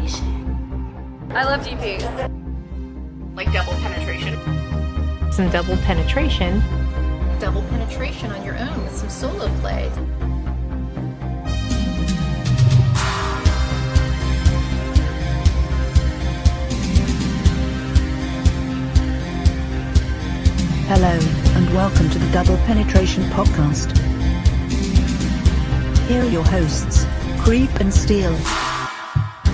I love GPs. Like double penetration. Some double penetration. Double penetration on your own with some solo play. Hello, and welcome to the Double Penetration Podcast. Here are your hosts, Creep and Steel.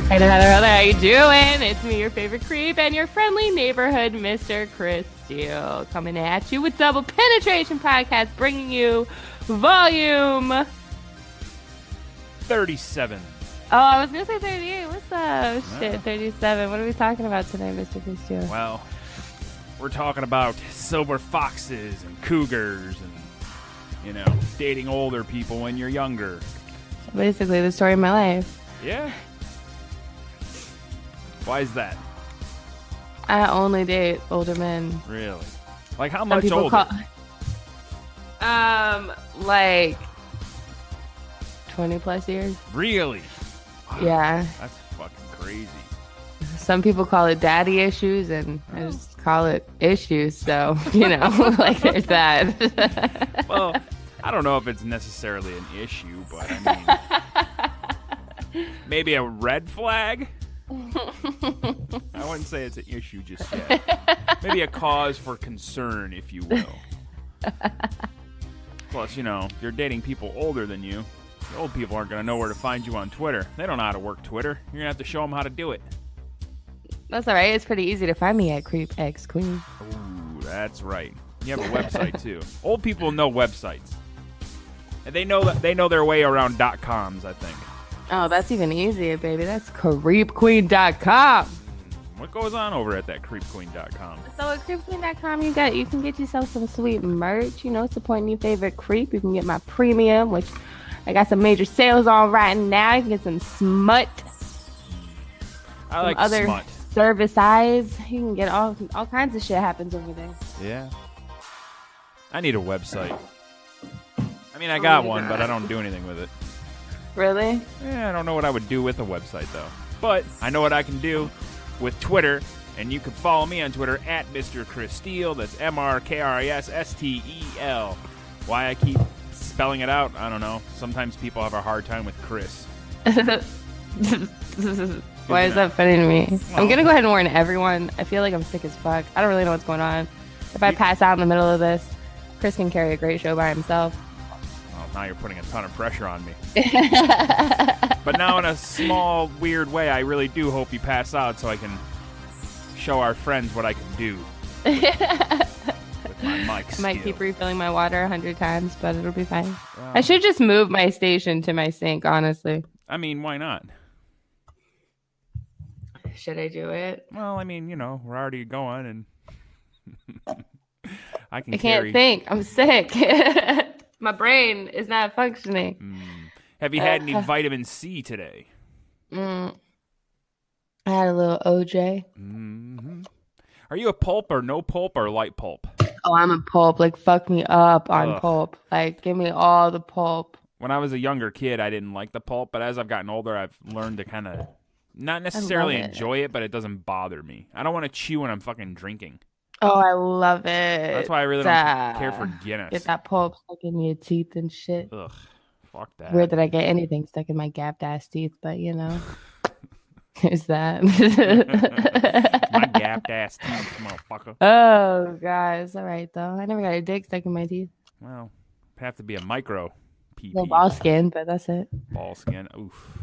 Hey there, how you doing? It's me, your favorite creep, and your friendly neighborhood Mr. Chris Steele, coming at you with Double Penetration Podcast, bringing you volume 37. Oh, I was going to say 38. What's up? Shit, 37. What are we talking about today, Mr. Chris Steele? Well, we're talking about silver foxes and cougars and, dating older people when you're younger. Basically, the story of my life. Yeah? Why is that? I only date older men. Really? Like how much older? Like 20 plus years. Really? Wow, yeah. That's fucking crazy. Some people call it daddy issues, and I just call it issues. So, like there's that. Well, I don't know if it's necessarily an issue, but I mean, maybe a red flag? I wouldn't say it's an issue just yet. Maybe a cause for concern, if you will. Plus, if you're dating people older than you, the old people aren't going to know where to find you on Twitter. They don't know how to work Twitter. You're going to have to show them how to do it. That's all right. It's pretty easy to find me at Creep X Queen. Ooh, that's right. You have a website, too. Old people know websites. And they know their way around .coms, I think. Oh, that's even easier, baby. That's creepqueen.com. What goes on over at that creepqueen.com? So at creepqueen.com, you can get yourself some sweet merch. Supporting your favorite creep. You can get my premium, which I got some major sales on right now. You can get some smut. I like other smut. Service eyes. You can get all kinds of shit happens over there. Yeah. I need a website. I mean, I got one, but I don't do anything with it. Really? Yeah, I don't know what I would do with a website, though. But I know what I can do with Twitter, and you can follow me on Twitter at Mr. Chris Steele. That's MrKrissSteel. Why I keep spelling it out, I don't know. Sometimes people have a hard time with Chris. Why is that funny to me? Well, I'm going to go ahead and warn everyone. I feel like I'm sick as fuck. I don't really know what's going on. If I pass out in the middle of this, Chris can carry a great show by himself. Now you're putting a ton of pressure on me. But now in a small, weird way, I really do hope you pass out so I can show our friends what I can do with my mic skill. Might keep refilling my water 100 times, but it'll be fine. I should just move my station to my sink, honestly. I mean, why not? Should I do it? Well, I mean, we're already going, and I can't think. I'm sick. My brain is not functioning. Have you had any vitamin C today? I had a little OJ. Mm-hmm. Are you a pulp or no pulp or light pulp? Oh, I'm a pulp. Like, fuck me up on pulp. Like, give me all the pulp. When I was a younger kid, I didn't like the pulp, but as I've gotten older, I've learned to kind of not necessarily enjoy it, but it doesn't bother me. I don't want to chew when I'm fucking drinking. Oh, I love it. That's why I really don't care for Guinness. Get that pulp stuck in your teeth and shit. Ugh, fuck that. Weird that I get anything stuck in my gapped ass teeth, but is that. My gapped ass teeth, motherfucker. Oh, guys. All right, though. I never got a dick stuck in my teeth. Well, it'd have to be a micro PP. No ball skin, but that's it. Ball skin. Oof.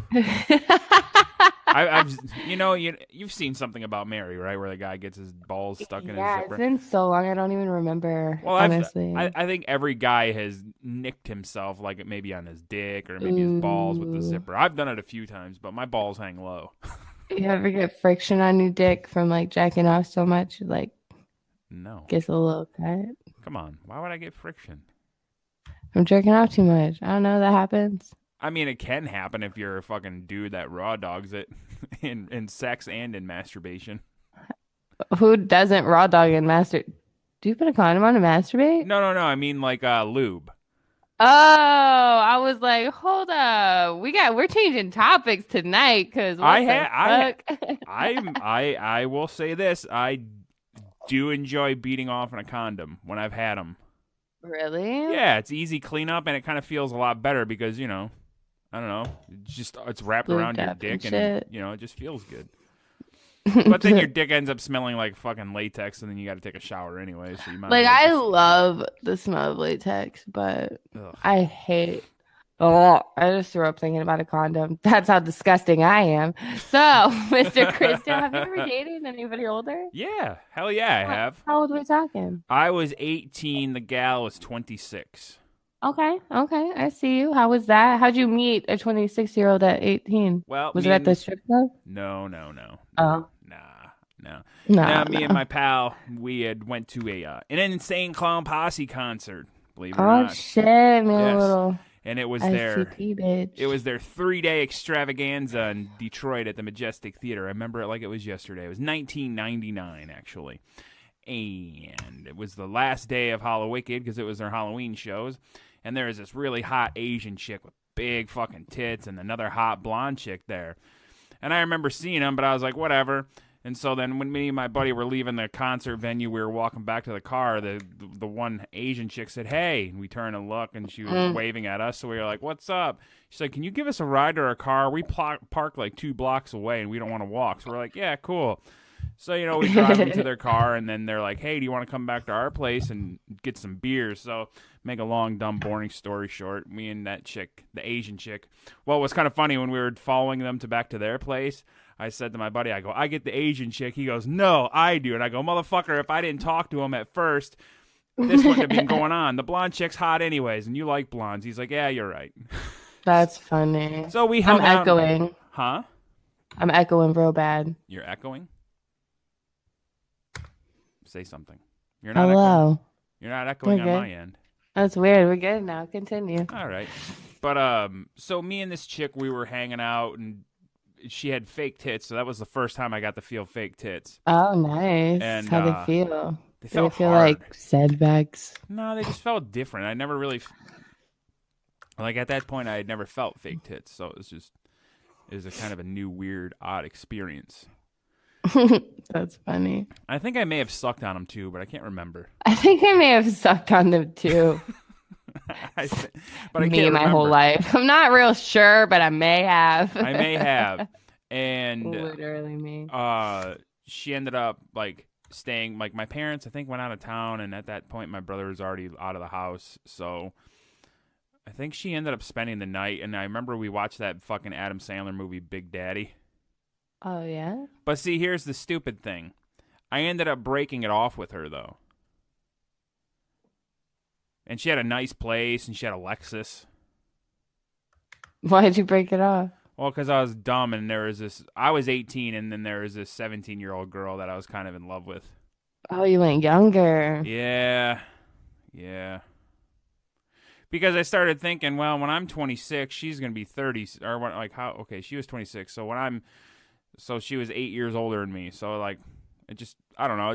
You've seen something about Mary, right? Where the guy gets his balls stuck in his zipper. Yeah, it's been so long, I don't even remember. Well, honestly, I think every guy has nicked himself, like maybe on his dick or maybe his balls with the zipper. I've done it a few times, but my balls hang low. You ever get friction on your dick from like jacking off so much, like no, gets a little cut? Come on, why would I get friction? I'm jerking off too much. I don't know. That happens. I mean, it can happen if you're a fucking dude that raw dogs it in sex and in masturbation. Who doesn't raw dog and masturbate? Do you put a condom on to masturbate? No. I mean like lube. Oh, I was like, like, hold up, we're changing topics tonight because I will say this: I do enjoy beating off in a condom when I've had them. Really? Yeah, it's easy cleanup, and it kind of feels a lot better because I don't know, it's wrapped around your dick, and it just feels good. But then your dick ends up smelling like fucking latex, and then you got to take a shower anyway. So you might I love the smell of latex, but I hate. Oh, I just threw up thinking about a condom. That's how disgusting I am. So, Mr. Christo, have you ever dated anybody older? Yeah, hell yeah, I have. How old are we talking? I was 18. The gal was 26. Okay, I see you. How was that? How'd you meet a 26-year-old at 18? Well, was it at the strip club? No. Oh. No. Me and my pal, we had went to an Insane Clown Posse concert. Believe it or not. Oh shit, me a Yes. little. And it was ICP, bitch. It was their 3-day extravaganza in Detroit at the Majestic Theater. I remember it like it was yesterday. It was 1999, actually. And it was the last day of Hallowicked because it was their Halloween shows. And there was this really hot Asian chick with big fucking tits and another hot blonde chick there. And I remember seeing them, but I was like, whatever. And so then when me and my buddy were leaving the concert venue, we were walking back to the car, the one Asian chick said, hey. And we turned and looked, and she was waving at us. So we were like, what's up? She's like, can you give us a ride to our car? We park like 2 blocks away, and we don't want to walk. So we're like, yeah, cool. So, we drive them to their car, and then they're like, hey, do you want to come back to our place and get some beers? So make a long, dumb, boring story short, me and that chick, the Asian chick. Well, it was kind of funny when we were following them back to their place. I said to my buddy, I go, I get the Asian chick. He goes, no, I do. And I go, motherfucker, if I didn't talk to him at first, this wouldn't have been going on. The blonde chick's hot anyways, and you like blondes. He's like, yeah, you're right. That's funny. So we hung out. I'm echoing. Huh? I'm echoing real bad. You're echoing? Say something. You're not Hello. Echoing. You're not echoing on my end. That's weird. We're good now. Continue. All right. But so me and this chick, we were hanging out, and she had fake tits, so that was the first time I got to feel fake tits. Oh, nice. And how'd they feel? They feel hard. Like sandbags? No, they just felt different. I never really, at that point, I had never felt fake tits, so it was a kind of a new, weird, odd experience. That's funny. I think I may have sucked on them too, but I can't remember. I think I may have sucked on them too. But I me my whole life. I'm not real sure, but I may have. I may have. And literally me. She ended up staying. My parents, I think, went out of town, and at that point, my brother was already out of the house. So I think she ended up spending the night. And I remember we watched that fucking Adam Sandler movie, Big Daddy. Oh yeah. But see, here's the stupid thing. I ended up breaking it off with her though. And she had a nice place, and she had a Lexus. Why did you break it off? Well, because I was dumb, and I was 18, and then there was this 17-year-old girl that I was kind of in love with. Oh, you went younger. Yeah. Because I started thinking, well, when I'm 26, she's going to be 30, or okay, she was 26, so she was 8 years older than me, so I don't know,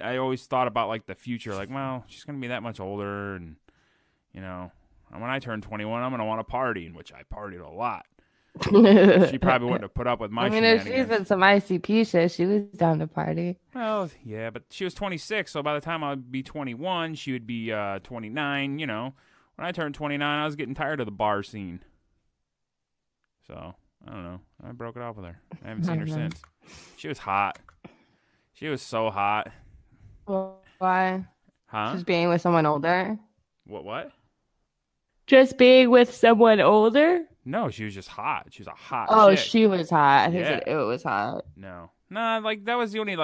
I always thought about the future, well, she's gonna be that much older, and when I turn 21, I'm gonna want to party, in which I partied a lot. She probably wouldn't have put up with my shenanigans. If she's in some ICP shit, she was down to party. Well, yeah, but she was 26, so by the time I'd be 21, she would be 29. When I turned 29, I was getting tired of the bar scene. So I don't know. I broke it off with her. I haven't seen her since. She was hot. She was so hot. Well, why? Huh? Just being with someone older? What? Just being with someone older? No, she was just hot. She was a hot chick. She was hot. I think it was hot. No. Nah, that was the only,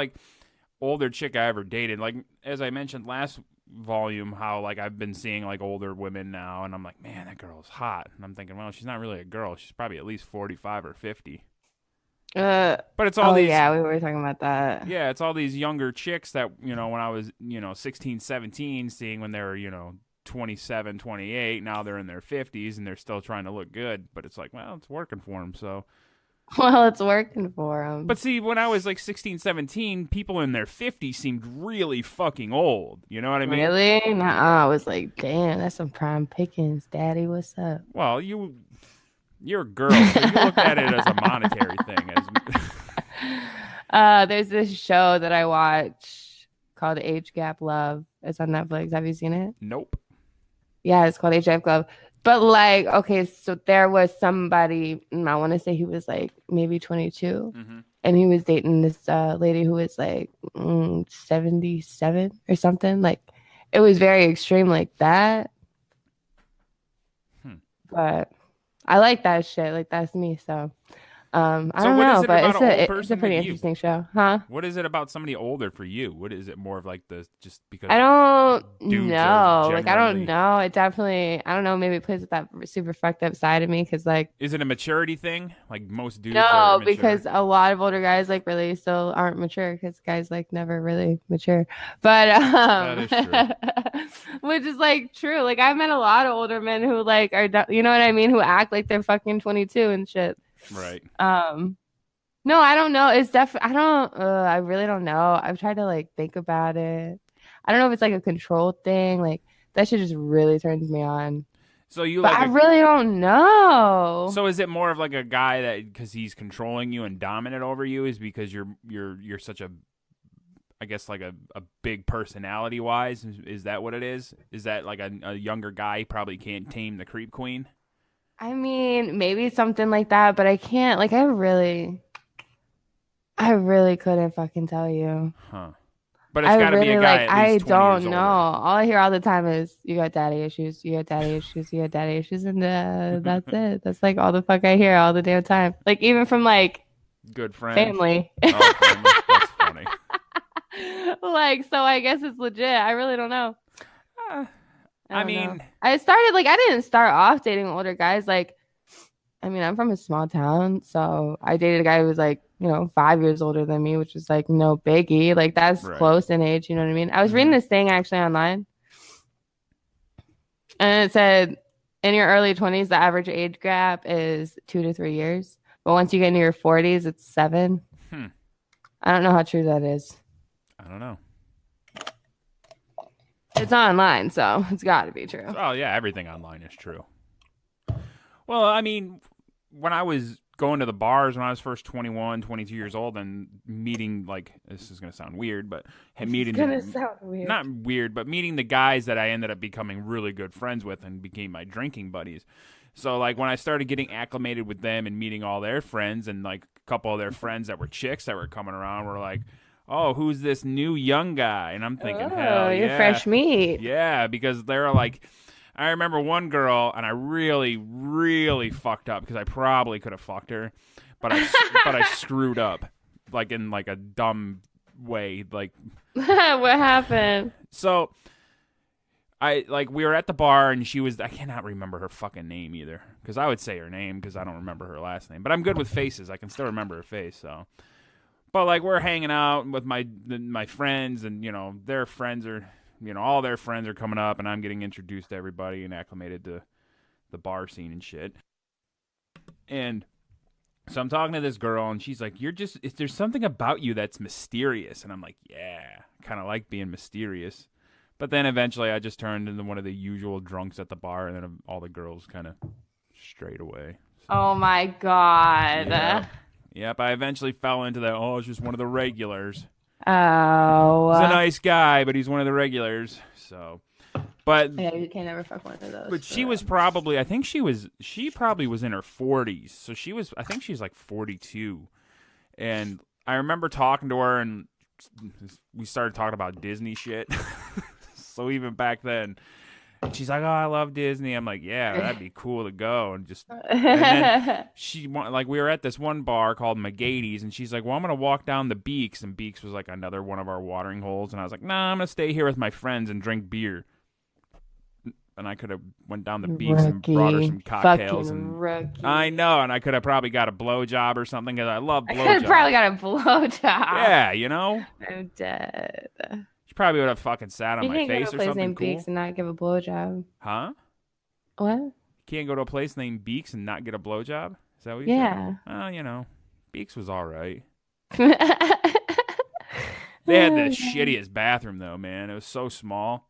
older chick I ever dated. As I mentioned last volume, how, I've been seeing, older women now, and I'm like, man, that girl's hot. And I'm thinking, well, she's not really a girl. She's probably at least 45 or 50. But it's all these... yeah, we were talking about that. Yeah, it's all these younger chicks that, when I was, 16, 17, seeing when they were, 27, 28. Now they're in their 50s, and they're still trying to look good. But it's well, it's working for them, so... Well, it's working for them. But see, when I was like 16, 17, people in their 50s seemed really fucking old. You know what I mean? Really? Nuh-uh. I was like, damn, that's some prime pickings, daddy. What's up? Well, you're a girl, so you looked at it as a monetary thing. There's this show that I watch called Age Gap Love. It's on Netflix. Have you seen it? Nope. Yeah, it's called Age Gap Love. But like, okay, so there was somebody, I want to say he was like maybe 22, and he was dating this lady who was like 77 or something. Like, it was very extreme like that. But I like that shit. Like, that's me. So, I don't know, but it's a pretty interesting show, huh? What is it about somebody older for you? What is it more of like just because I don't dudes know. are Like, I don't know. It definitely, I don't know. Maybe it plays with that super fucked up side of me because, like, is it a maturity thing? Like most dudes no, are immature. because a lot of older guys like really still aren't mature because guys like never really mature. But that is true. which is like true. Like, I've met a lot of older men who like are, you know what I mean, who act like they're fucking 22 and shit. Right. No, I don't know. It's definitely, I really don't know. I've tried to like think about it. I don't know if it's like a control thing. Like, that shit just really turns me on. So you But like I really don't know. So is it more of like a guy that because he's controlling you and dominant over you is because you're such a, I guess like a big personality wise? Is that what it is? Is that like a younger guy probably can't tame the creep queen? I mean, maybe something like that, but I can't. Like, I really couldn't fucking tell you. Huh. But it's got to be a guy like, at least 20 I years don't know. older. All I hear all the time is, you got daddy issues, you got daddy issues, you got daddy issues, and that's it. That's like all the fuck I hear all the damn time. Like, even from like Good friends. family. Oh, family. That's funny. Like, so I guess it's legit. I really don't know. I mean, I started like, I didn't start off dating older guys. Like, I mean, I'm from a small town, so I dated a guy who was like, 5 years older than me, which was like no biggie. Like, that's Right. close in age. You know what I mean? I was reading this thing actually online, and it said in your early 20s, the average age gap is 2 to 3 years, but once you get into your 40s, it's 7. I don't know how true that is. I don't know. It's online, so it's got to be true. Oh, yeah, everything online is true. Well, I mean, when I was going to the bars when I was first 21, 22 years old and meeting, like, this is going to sound weird, but meeting... It's going to sound weird. Not weird, but meeting the guys that I ended up becoming really good friends with and became my drinking buddies. So, like, when I started getting acclimated with them and meeting all their friends and, like, a couple of their friends that were chicks that were coming around were like, oh, who's this new young guy? And I'm thinking, hell yeah. You're fresh meat. Yeah, because they're like, I remember one girl, and I really, really fucked up because I probably could have fucked her, but I screwed up, like in like a dumb way. Like, what happened? So, we were at the bar, and I cannot remember her fucking name either, because I would say her name because I don't remember her last name, but I'm good with faces. I can still remember her face, so. But, like, we're hanging out with my friends, and, their friends are, all their friends are coming up, and I'm getting introduced to everybody and acclimated to the bar scene and shit. And so I'm talking to this girl, and she's like, there's something about you that's mysterious. And I'm like, yeah, kind of like being mysterious. But then eventually I just turned into one of the usual drunks at the bar, and then all the girls kind of strayed away. So, oh, my God. Yeah. Yep, I eventually fell into that, it's just one of the regulars. Oh. He's a nice guy, but he's one of the regulars. So, but yeah, you can't ever fuck one of those. But she was probably, she probably was in her 40s. So I think she's like 42. And I remember talking to her, and we started talking about Disney shit. So even back then, she's like, oh, I love Disney. I'm like, yeah, that'd be cool to go. And then we were at this one bar called McGady's, and she's like, well, I'm going to walk down the Beaks. And Beaks was like another one of our watering holes. And I was like, nah, I'm going to stay here with my friends and drink beer. And I could have went down the Beaks and brought her some cocktails. I know, and I could have probably got a blowjob or something, because I love blowjobs. I could have probably got a blowjob. Yeah, I'm dead. She probably would have fucking sat on my face or something cool. You can't go to a place named Beaks and not give a blowjob. Huh? What? You can't go to a place named Beaks and not get a blowjob? Is that what you said? Yeah. Well, Beaks was all right. They had the shittiest bathroom, though, man. It was so small.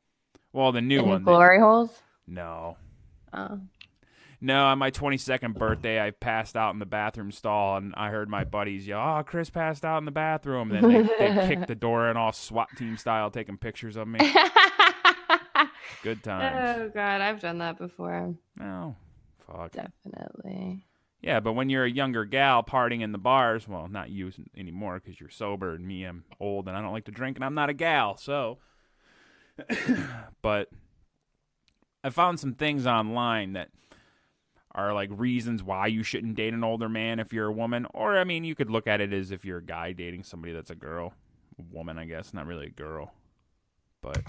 Well, the new one. Glory holes? No. Oh. No, on my 22nd birthday, I passed out in the bathroom stall, and I heard my buddies yell, "Oh, Chris passed out in the bathroom." And then they kicked the door in all SWAT team style, taking pictures of me. Good times. Oh, God. I've done that before. Oh, fuck. Definitely. Yeah, but when you're a younger gal partying in the bars, well, not you anymore because you're sober, and me, I'm old, and I don't like to drink, and I'm not a gal, so. But I found some things online that are like reasons why you shouldn't date an older man if you're a woman. Or, I mean, you could look at it as if you're a guy dating somebody that's a girl. A woman, I guess, not really a girl. But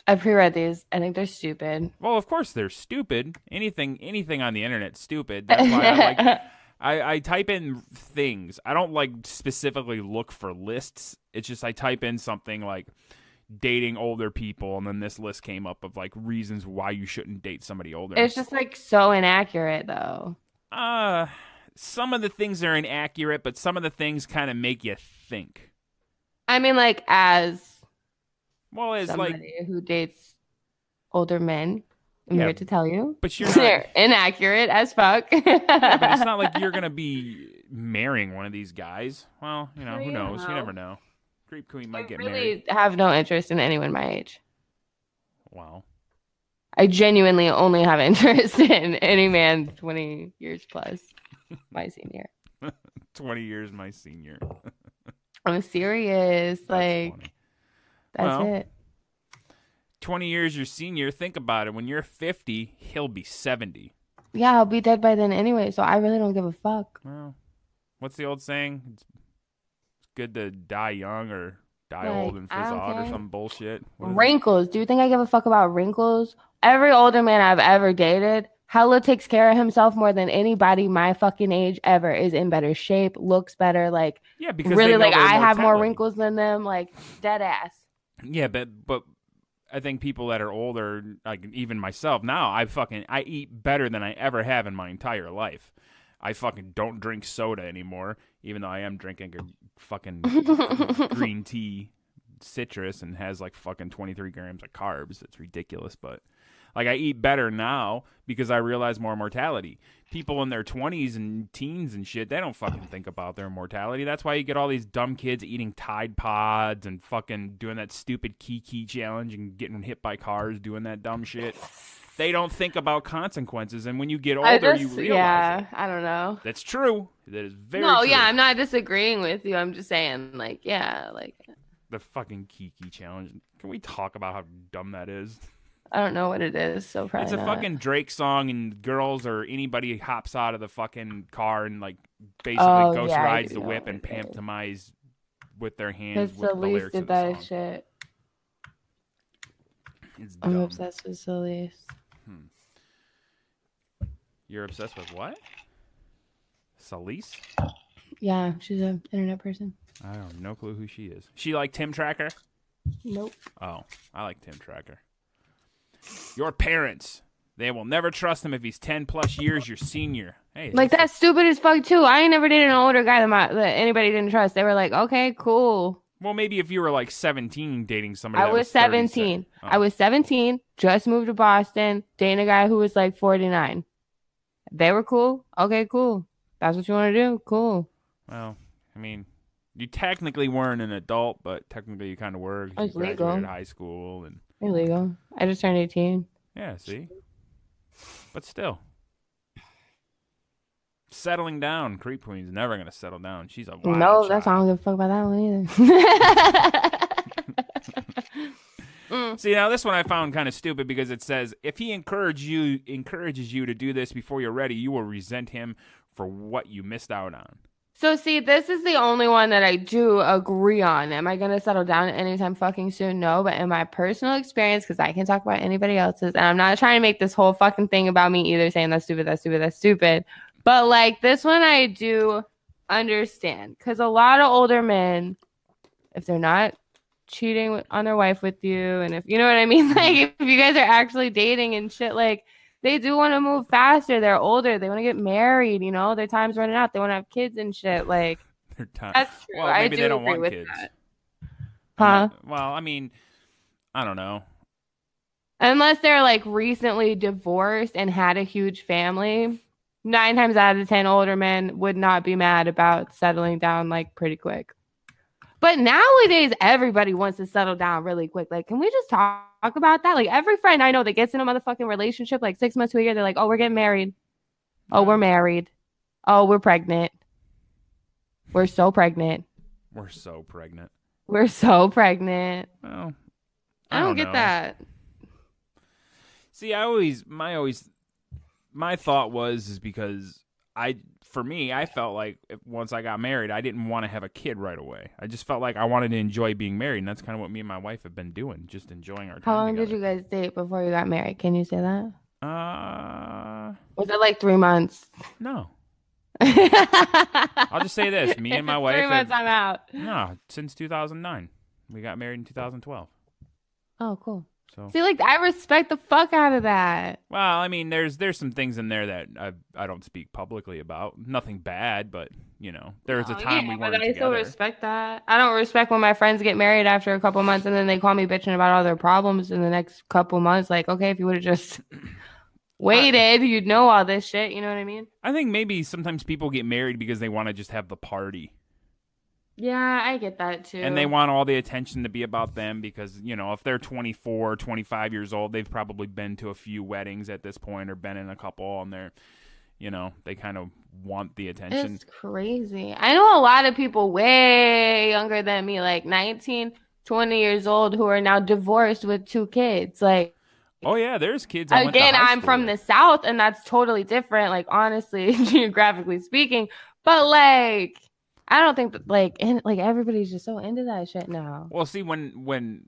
I pre-read these. I think they're stupid. well, of course they're stupid. Anything on the internet's stupid. That's why I type in things. I don't like specifically look for lists. It's just I type in something like dating older people, and then this list came up of like reasons why you shouldn't date somebody older. It's just like so inaccurate, though. Some of the things are inaccurate, but some of the things kind of make you think. I mean, like, as somebody like who dates older men, I'm here to tell you, but you're not, they're inaccurate as fuck. Yeah, but it's not like you're gonna be marrying one of these guys. Well, who knows? You never know. Creep Queen might get married. I have no interest in anyone my age. Wow. I genuinely only have interest in any man 20 years plus my senior. 20 years my senior. I'm serious. That's like, funny. that's Well, it. 20 years your senior. Think about it. When you're 50, he'll be 70. Yeah, I'll be dead by then anyway, so I really don't give a fuck. Well, what's the old saying? It's good to die young or die Like, old and I fizz don't out or care. some bullshit. What is it? Wrinkles. Do you think I give a fuck about wrinkles? Every older man I've ever dated hella takes care of himself more than anybody my fucking age ever. Is in better shape, looks better, like Yeah, because really, they know like their I have more mortality. wrinkles than them, like dead ass. Yeah, but I think people that are older, like even myself now, I eat better than I ever have in my entire life. I fucking don't drink soda anymore, even though I am drinking a fucking green tea citrus and has like fucking 23 grams of carbs. It's ridiculous, but like I eat better now because I realize more mortality. People in their 20s and teens and shit, they don't fucking think about their mortality. That's why you get all these dumb kids eating Tide Pods and fucking doing that stupid Kiki challenge and getting hit by cars doing that dumb shit. They don't think about consequences, and when you get older, you realize it. I don't know. That's true. That is very No, true. yeah, I'm not disagreeing with you. I'm just saying, like, yeah, like The fucking Kiki challenge. Can we talk about how dumb that is? I don't know what it is, so probably It's a not. fucking Drake song, and girls or anybody hops out of the fucking car and like basically ghost I rides do the know whip what and it is. pantomize with their hands Because with the Solis lyrics did of the that song. shit. It's I'm dumb. obsessed with Solis. You're obsessed with what? Solis? Yeah, she's an internet person. I have no clue who she is. She like Tim Tracker? Nope. Oh, I like Tim Tracker. Your parents. They will never trust him if he's 10 plus years your senior. Hey, Like, that's stupid as fuck, too. I ain't never dated an older guy that anybody didn't trust. They were like, okay, cool. Well, maybe if you were like 17 dating somebody I that was 37. 17. Oh. I was 17, just moved to Boston, dating a guy who was like 49. They were cool. Okay, cool. That's what you want to do? Cool. Well, I mean, you technically weren't an adult, but technically you kind of were. 'Cause I was you graduated legal. high school, and Illegal. I just turned 18. yeah, see. But still, settling down. Creep Queen's never gonna settle down. She's a wild No, that's I child. don't give a fuck about that one either. See, now this one I found kind of stupid because it says if he encourages you to do this before you're ready, you will resent him for what you missed out on. So, see, this is the only one that I do agree on. Am I going to settle down anytime fucking soon? No, but in my personal experience, because I can talk about anybody else's, and I'm not trying to make this whole fucking thing about me either, saying that's stupid, that's stupid, that's stupid. But, like, this one I do understand. Because a lot of older men, if they're not cheating on their wife with you, and if, you know what I mean? Like, if you guys are actually dating and shit, like, they do want to move faster. They're older. They want to get married, you know? Their time's running out. They want to have kids and shit. Like, their time. That's true. Well, maybe I do they don't agree want with kids. that. Huh? Well, I mean, I don't know. Unless they're like recently divorced and had a huge family, 9 times out of 10 older men would not be mad about settling down like pretty quick. But nowadays, everybody wants to settle down really quick. Like, can we just talk about that? Like, every friend I know that gets in a motherfucking relationship, like 6 months to a year, they're like, oh, we're getting married. Oh, we're married. Oh, we're pregnant. We're so pregnant. We're so pregnant. We're so pregnant. Well, I don't get know. that. See, my thought is because for me, I felt like once I got married, I didn't want to have a kid right away. I just felt like I wanted to enjoy being married, and that's kind of what me and my wife have been doing, just enjoying our time How long together. did you guys date before you got married? Can you say that? Was it like 3 months? No. I'll just say this: me and my wife. 3 months, I'm out. No, since 2009, we got married in 2012. Oh, cool. So, see, like, I respect the fuck out of that. well, I mean, there's some things in there that I don't speak publicly about. Nothing bad, but there was a time we weren't but I together. still respect that. I don't respect when my friends get married after a couple months and then they call me bitching about all their problems in the next couple months. Like, okay, if you would have just waited, you'd know all this shit. You know what I mean? I think maybe sometimes people get married because they want to just have the party. Yeah, I get that too. And they want all the attention to be about them because, if they're 24, 25 years old, they've probably been to a few weddings at this point or been in a couple, and they're, they kind of want the attention. It's crazy. I know a lot of people way younger than me, like 19, 20 years old, who are now divorced with 2 kids. Like, oh, yeah, there's kids. Again, I'm from the South, and that's totally different, like, honestly, geographically speaking. But, like, I don't think that, like everybody's just so into that shit now. Well, see, when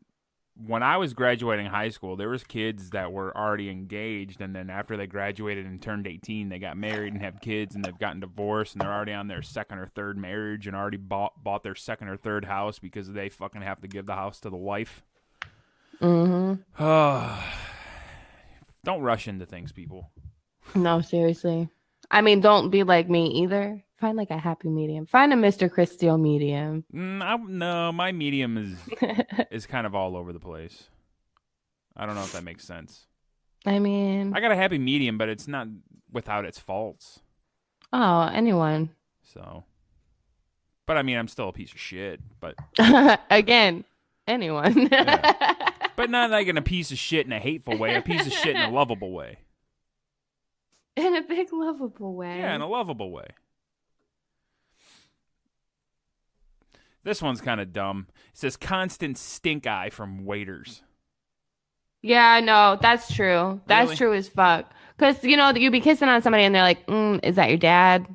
I was graduating high school, there was kids that were already engaged, and then after they graduated and turned 18, they got married and have kids, and they've gotten divorced, and they're already on their second or third marriage and already bought their second or third house because they fucking have to give the house to the wife. Mm-hmm. Don't rush into things, people. No, seriously. I mean, don't be like me either. Find like a happy medium. Find a Mr. Chris Steele medium. No, my medium is kind of all over the place. I don't know if that makes sense. I mean, I got a happy medium, but it's not without its faults. Oh, anyone. So, but I mean, I'm still a piece of shit. But again, anyone. Yeah. But not like in a piece of shit in a hateful way. A piece of shit in a lovable way. In a big lovable way. Yeah, in a lovable way. This one's kind of dumb. It says constant stink eye from waiters. Yeah, no, that's true. That's Really? true as fuck. Because, you be kissing on somebody and they're like, is that your dad?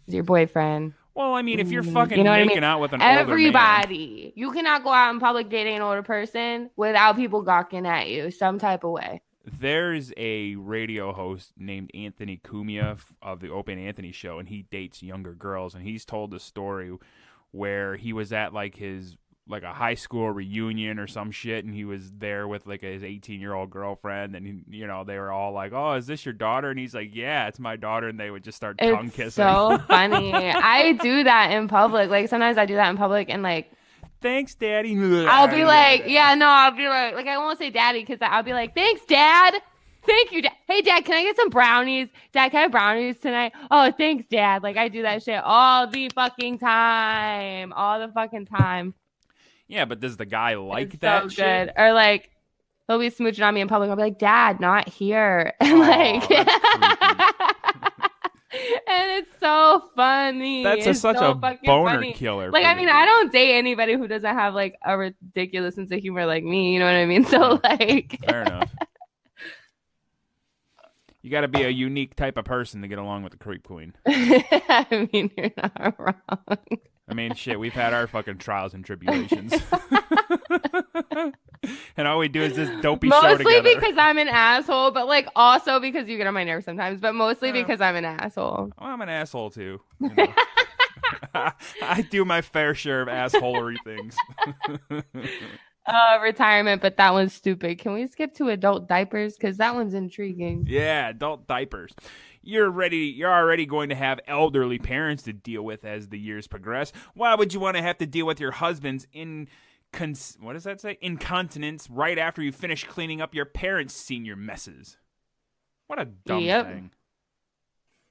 Is your boyfriend? Well, I mean, if you're fucking what making out with an older man. Everybody. You cannot go out in public dating an older person without people gawking at you some type of way. There's a radio host named Anthony Cumia of the Opie and Anthony show, and he dates younger girls, and he's told a story where he was at a high school reunion or some shit, and he was there with his 18-year-old girlfriend, and they were all like, "Oh, is this your daughter?" And he's like, "Yeah, it's my daughter," and they would just start tongue kissing. So funny. I do that in public. Like sometimes I do that in public, and like, thanks, Daddy. I'll be like, I'll be like I won't say Daddy because I'll be like, thanks, Dad. Thank you, Dad. Hey, Dad, can I get some brownies? Dad, can I have brownies tonight? Oh, thanks, Dad. Like, I do that shit all the fucking time. All the fucking time. Yeah, but does the guy like it's that so shit? Good. Or, like, he'll be smooching on me in public. I'll be like, Dad, not here. And, Oh, like, that's and it's so funny. That's such so a fucking boner funny. killer. Like, I mean, I don't date anybody who doesn't have, like, a ridiculous sense of humor like me. You know what I mean? So, like... Fair enough. You got to be a unique type of person to get along with the creep queen. I mean, you're not wrong. I mean, shit, we've had our fucking trials and tribulations. And all we do is this dopey show together. Mostly because I'm an asshole, but like also because you get on my nerves sometimes, but mostly because I'm an asshole. Well, I'm an asshole too. I do my fair share of assholery things. Retirement, but that one's stupid. Can we skip to adult diapers? Because that one's intriguing. Yeah, adult diapers. You're already going to have elderly parents to deal with as the years progress. Why would you want to have to deal with your husband's what does that say? Incontinence right after you finish cleaning up your parents' senior messes. What a dumb thing.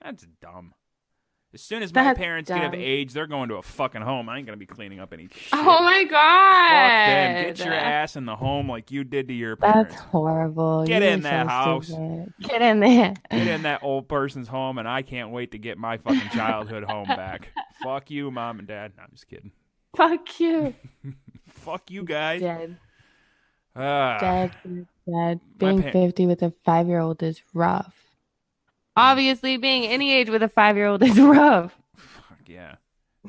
That's dumb. As soon as my parents get of age, they're going to a fucking home. I ain't going to be cleaning up any shit. Oh, my God. Fuck them. Get your ass in the home like you did to your parents. That's horrible. Get in that house. Get in there. Get in that old person's home, and I can't wait to get my fucking childhood home back. Fuck you, Mom and Dad. No, I'm just kidding. Fuck you. Fuck you guys. Dead. Dead. Being 50 with a 5-year-old is rough. Obviously, being any age with a 5-year-old is rough. Fuck yeah.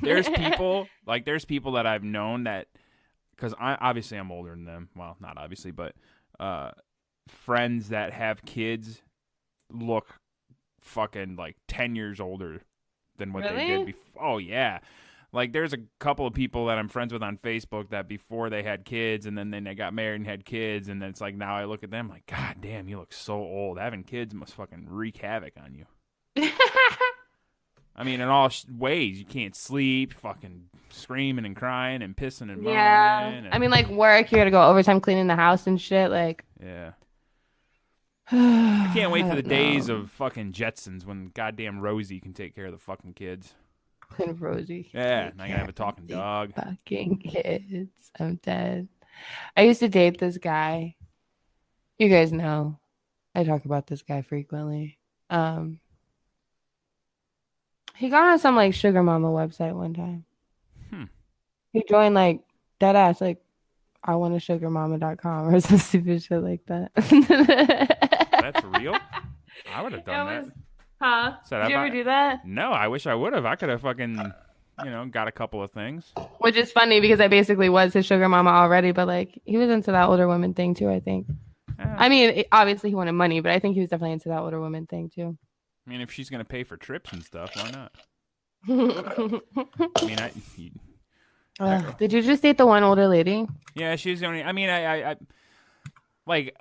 There's people that I've known that, because I'm older than them. Well, not obviously, but friends that have kids look fucking like 10 years older than what they did before. Oh, yeah. Like, there's a couple of people that I'm friends with on Facebook that before they had kids, and then they got married and had kids, and then it's like now I look at them like, God damn, you look so old. Having kids must fucking wreak havoc on you. I mean, in all ways. You can't sleep, fucking screaming and crying and pissing and moaning. Yeah. And, I mean, like, work, you gotta go overtime cleaning the house and shit, like. Yeah. I can't wait for the days of fucking Jetsons when goddamn Rosie can take care of the fucking kids. And Rosie. Yeah, and I gotta have a talking dog. Fucking kids. I'm dead. I used to date this guy. You guys know. I talk about this guy frequently. He got on some like sugar mama website one time. He joined like dead ass like iwantasugarmama.com or some stupid shit like that. That's real? I would have done that. Huh? Did you ever do that? No, I wish I would have. I could have fucking, got a couple of things. Which is funny because I basically was his sugar mama already, but like he was into that older woman thing too, I think. I mean, obviously he wanted money, but I think he was definitely into that older woman thing too. I mean, if she's going to pay for trips and stuff, why not? I mean, did you just date the one older lady? Yeah, she's the only, I like,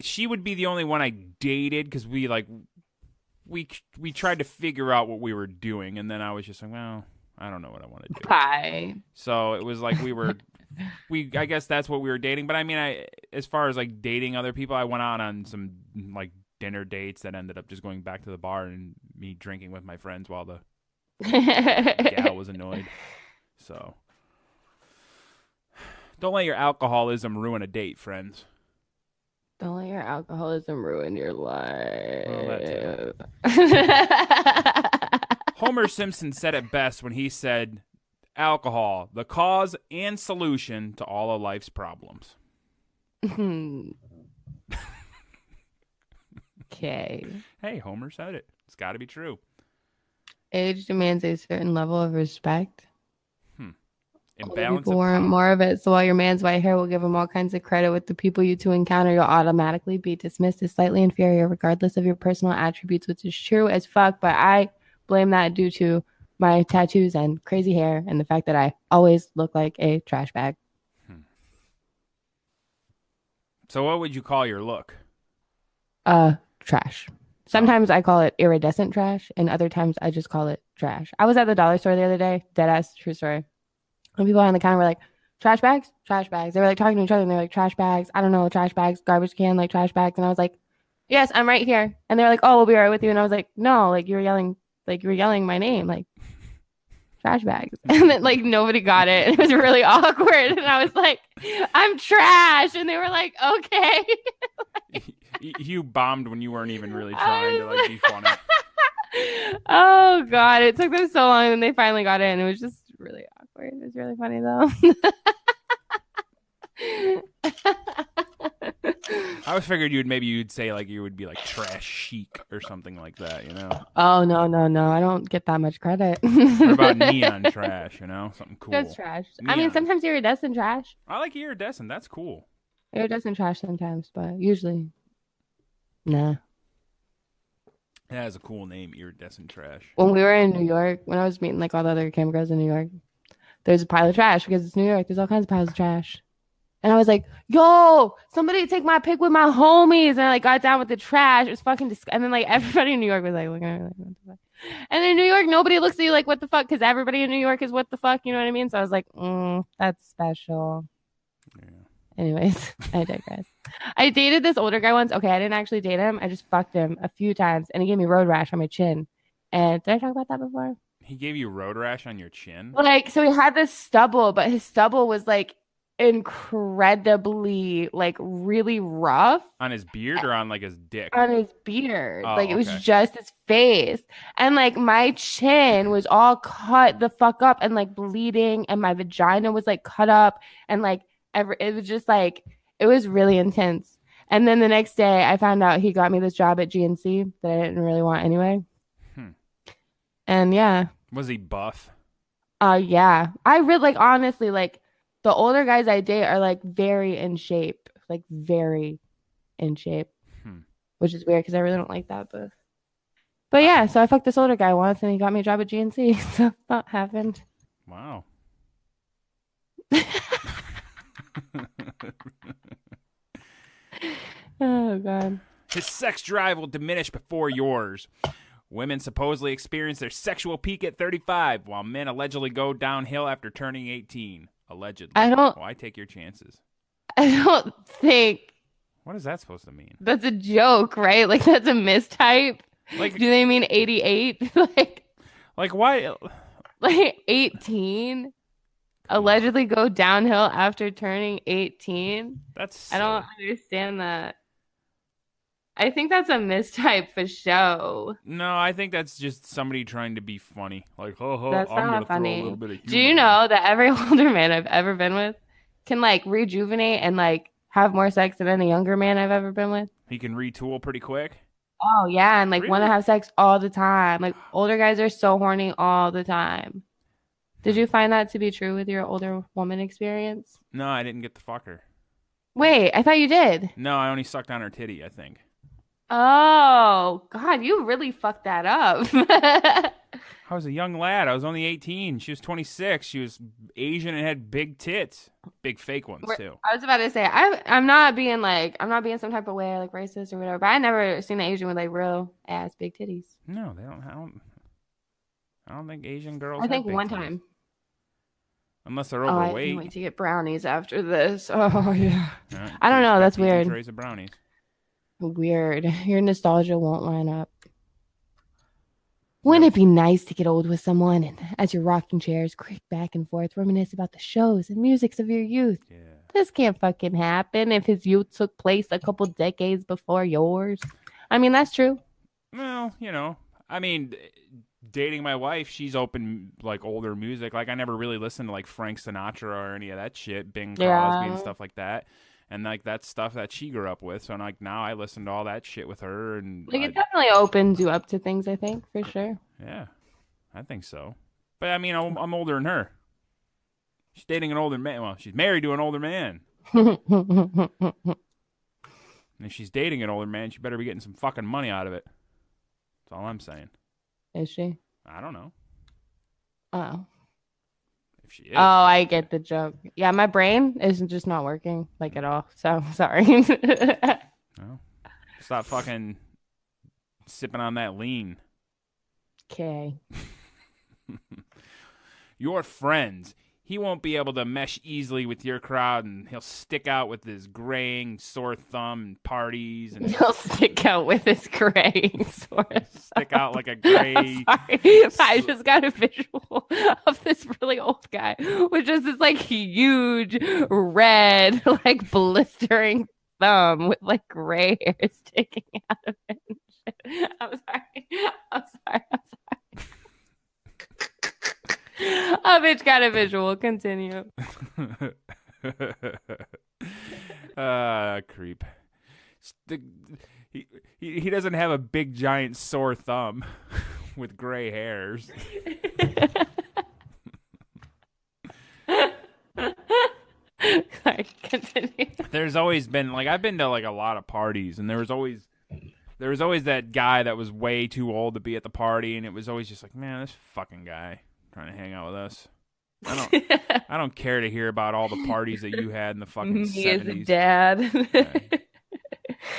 she would be the only one I dated because we tried to figure out what we were doing, and then I was just like, well, I don't know what I want to do. Bye. So it was like I guess that's what we were dating. But I mean, as far as like dating other people, I went out on some like dinner dates that ended up just going back to the bar and me drinking with my friends while the gal was annoyed. So don't let your alcoholism ruin a date, friends. Don't let your alcoholism ruin your life. Well, that too. Homer Simpson said it best when he said, alcohol, the cause and solution to all of life's problems. Okay. Hey, Homer said it. It's got to be true. Age demands a certain level of respect. Imbalance. People want more of it, so while your man's white hair will give him all kinds of credit with the people you two encounter, you'll automatically be dismissed as slightly inferior regardless of your personal attributes, which is true as fuck, but I blame that due to my tattoos and crazy hair and the fact that I always look like a trash bag. So what would you call your look? Trash. Sometimes I call it iridescent trash, and other times I just call it trash. I was at the dollar store the other day, deadass, true story. And people on the counter were like, trash bags? Trash bags. They were like talking to each other and they're like, trash bags. I don't know, trash bags, garbage can, like trash bags. And I was like, yes, I'm right here. And they were like, oh, we'll be right with you. And I was like, no, like you were yelling my name, like trash bags. And then like nobody got it. And it was really awkward. And I was like, I'm trash. And they were like, okay. You bombed when you weren't even really trying to like be funny. Oh God, it took them so long and they finally got it. And it was just really awkward. It was really funny though. I was figured you'd say like you would be like trash chic or something like that, you know? Oh no. I don't get that much credit. What about neon trash, something cool? Just trash. Neon. I mean, sometimes iridescent trash. I like iridescent. That's cool. Iridescent trash sometimes, but usually, nah. That has a cool name, iridescent trash. When we were in New York, when I was meeting like all the other camera girls in New York, there's a pile of trash because it's New York. There's all kinds of piles of trash. And I was like, yo, somebody take my pic with my homies. And I like got down with the trash. It was fucking disgusting. And then like everybody in New York was like, looking at me like, what the fuck? And in New York, nobody looks at you like, what the fuck? Because everybody in New York is what the fuck. You know what I mean? So I was like, that's special. Yeah. Anyways, I digress. I dated this older guy once. Okay, I didn't actually date him. I just fucked him a few times. And he gave me road rash on my chin. And did I talk about that before? He gave you road rash on your chin? Like, so he had this stubble, but his stubble was like incredibly like really rough On his beard or on like his dick? on his beard. Oh, Like it was okay. just his face. And like my chin was all cut the fuck up and like bleeding, and my vagina was like cut up, and like it was just like it was really intense. And then the next day I found out he got me this job at GNC that I didn't really want anyway. And yeah. Was he buff? Yeah. I really like honestly like the older guys I date are like very in shape, like very in shape, which is weird because I really don't like that. But yeah, so I fucked this older guy once and he got me a job at GNC. So that happened. Wow. Oh God. His sex drive will diminish before yours. Women supposedly experience their sexual peak at 35, while men allegedly go downhill after turning 18. Allegedly. I take your chances. I don't think What is that supposed to mean? that's a joke, right? Like that's a mistype. Like, do they mean 88? like why? Like 18? Allegedly go downhill after turning 18? That's I don't understand that. I think that's a mistype for show. No, I think that's just somebody trying to be funny. Like, That's I'm not gonna funny. throw a little bit of humor. Do you know that every older man I've ever been with can like rejuvenate and like have more sex than any younger man I've ever been with? He can retool pretty quick. Oh yeah, and like want to Really? have sex all the time. Like older guys are so horny all the time. Did you find that to be true with your older woman experience? No, I didn't get to fuck her. Wait, I thought you did. No, I only sucked on her titty, I think. Oh, God, you really fucked that up. I was a young lad. I was only 18. She was 26. She was Asian and had big tits. Big fake ones, too. I was about to say, I'm not being some type of way like racist or whatever, but I never seen an Asian with like real ass big titties. No, they don't. I don't think Asian girls. I think have big one titties. time. Unless they're Oh, I overweight. can't wait to get brownies after this. Oh yeah. Yeah, I don't know. That's weird. Trays of brownies. Weird. Your nostalgia won't line up. Wouldn't it be nice to get old with someone and as your rocking chairs creak back and forth, reminisce about the shows and musics of your youth? Yeah. This can't fucking happen if his youth took place a couple decades before yours. I mean, that's true. Well, I mean, dating my wife, she's open like older music. Like I never really listened to like Frank Sinatra or any of that shit, Bing Crosby and stuff like that. And like that's stuff that she grew up with. So like now I listen to all that shit with her, and Like it definitely opens you up to things, I think, for sure. Yeah, I think so. But I mean, I'm older than her. She's dating an older man. Well, she's married to an older man. And if she's dating an older man, she better be getting some fucking money out of it. That's all I'm saying. Is she? I don't know. Oh. If she is. Oh, I get the joke. Yeah, my brain is just not working like at all. So sorry. No. Stop fucking sipping on that lean. Okay. Your friends. He won't be able to mesh easily with your crowd, and he'll stick out with his graying sore thumb and parties. And He'll stick out with his graying sword. stick out like a gray. I'm sorry. I just got a visual of this really old guy with just this like huge red, like blistering thumb with like gray hair sticking out of it. I'm sorry. A bitch got a visual. Continue. Creep. He doesn't have a big giant sore thumb with gray hairs. Sorry, continue. There's always been like I've been to like a lot of parties, and there was always that guy that was way too old to be at the party, and it was always just like, man, this fucking guy trying to hang out with us. I don't care to hear about all the parties that you had in the fucking He is a 70s. dad. Yeah.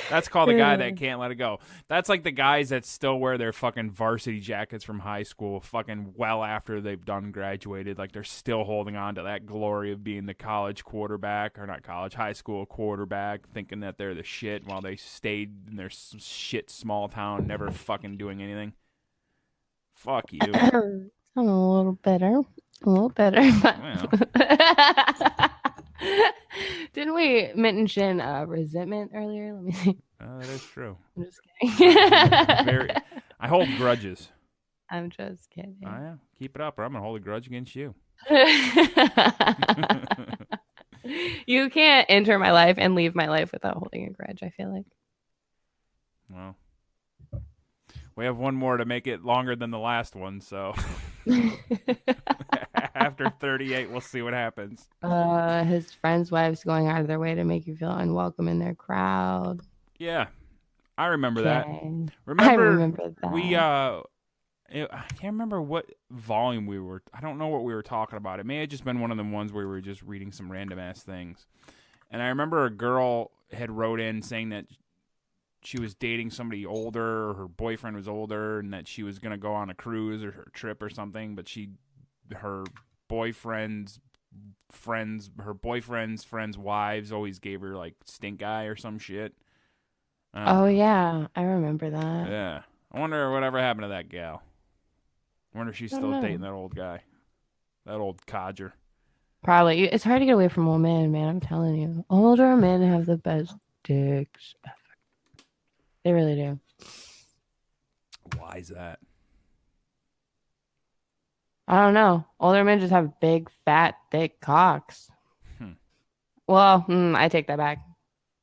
That's called the guy that can't let it go. That's like the guys that still wear their fucking varsity jackets from high school fucking well after they've done graduated. Like they're still holding on to that glory of being the college quarterback, or not college, high school quarterback, thinking that they're the shit while they stayed in their shit small town, never fucking doing anything. Fuck you. I'm a little better. A little better. Well. Didn't we mention resentment earlier? Let me see. That is true. I'm just kidding. I hold grudges. I'm just kidding. Oh, yeah. Keep it up, or I'm going to hold a grudge against you. You can't enter my life and leave my life without holding a grudge, I feel like. Well, we have one more to make it longer than the last one, so after 38, we'll see what happens. His friends' wives going out of their way to make you feel unwelcome in their crowd. Yeah, I remember that. I remember that. We I can't remember what volume we were. I don't know what we were talking about. It may have just been one of the ones where we were just reading some random ass things. And I remember a girl had wrote in saying that she was dating somebody older, or her boyfriend was older, and that she was going to go on a cruise or her trip or something, but her boyfriend's friends' wives always gave her like stink eye or some shit. Oh yeah, I remember that. Yeah. I wonder whatever happened to that gal. I wonder if she's still dating that old guy. That old codger. Probably. It's hard to get away from old men, man. I'm telling you. Older men have the best dicks ever. They really do. Why is that? I don't know. Older men just have big, fat, thick cocks. Well, I take that back.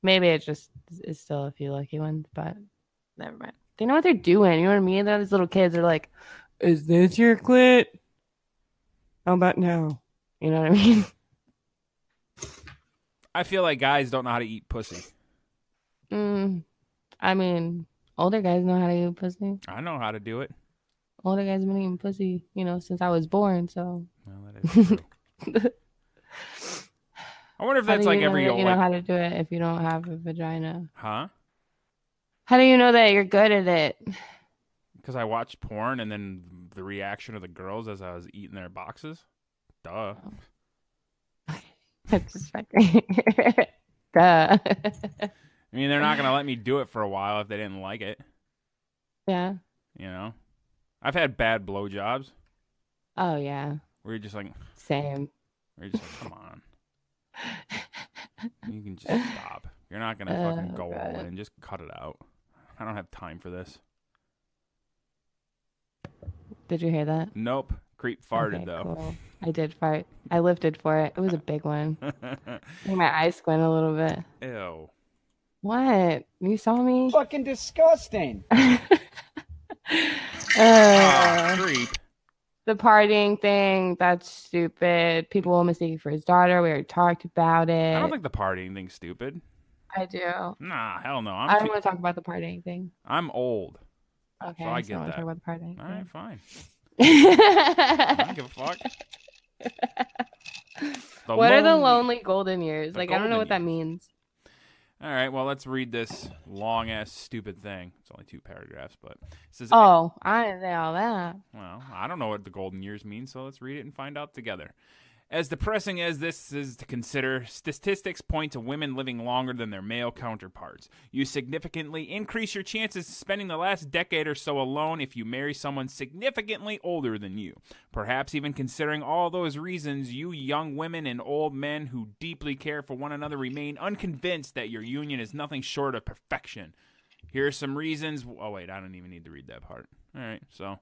Maybe it just is still a few lucky ones, but never mind. They know what they're doing. You know what I mean? They're these little kids are like, is this your clit? How about now? You know what I mean? I feel like guys don't know how to eat pussy. I mean, older guys know how to eat pussy. I know how to do it. Older guys have been eating pussy, since I was born, so. Well, that is true. I wonder if that's like every old... You know how to do it if you don't have a vagina. Huh? How do you know that you're good at it? Because I watched porn and then the reaction of the girls as I was eating their boxes. Duh. That's just fucking... Duh. I mean, they're not going to let me do it for a while if they didn't like it. Yeah. You know? I've had bad blowjobs. Oh, yeah. Where you're just like... Same. Where you're just like, come on. You can just stop. You're not going to fucking go all in. Just cut it out. I don't have time for this. Did you hear that? Nope. Creep farted, okay, though. Cool. I did fart. I lifted for it. It was a big one. Made my eyes squint a little bit. Ew. What? You saw me? Fucking disgusting. Creep. The partying thing, that's stupid. People will mistake you for his daughter. We already talked about it. I don't think the partying thing's stupid. I do. Nah, hell no. I don't want to talk about the partying thing. I'm old. Okay, so I get don't want that. to talk about the partying. All right, fine. I don't give a fuck. What are the lonely golden years? Like, I don't know what that years. means. All right, well, let's read this long-ass stupid thing. It's only 2 paragraphs, but it says... Oh, I didn't say all that. Well, I don't know what the golden years mean, so let's read it and find out together. As depressing as this is to consider, statistics point to women living longer than their male counterparts. You significantly increase your chances of spending the last decade or so alone if you marry someone significantly older than you. Perhaps even considering all those reasons, you young women and old men who deeply care for one another remain unconvinced that your union is nothing short of perfection. Here are some reasons. Oh, wait, I don't even need to read that part. All right, so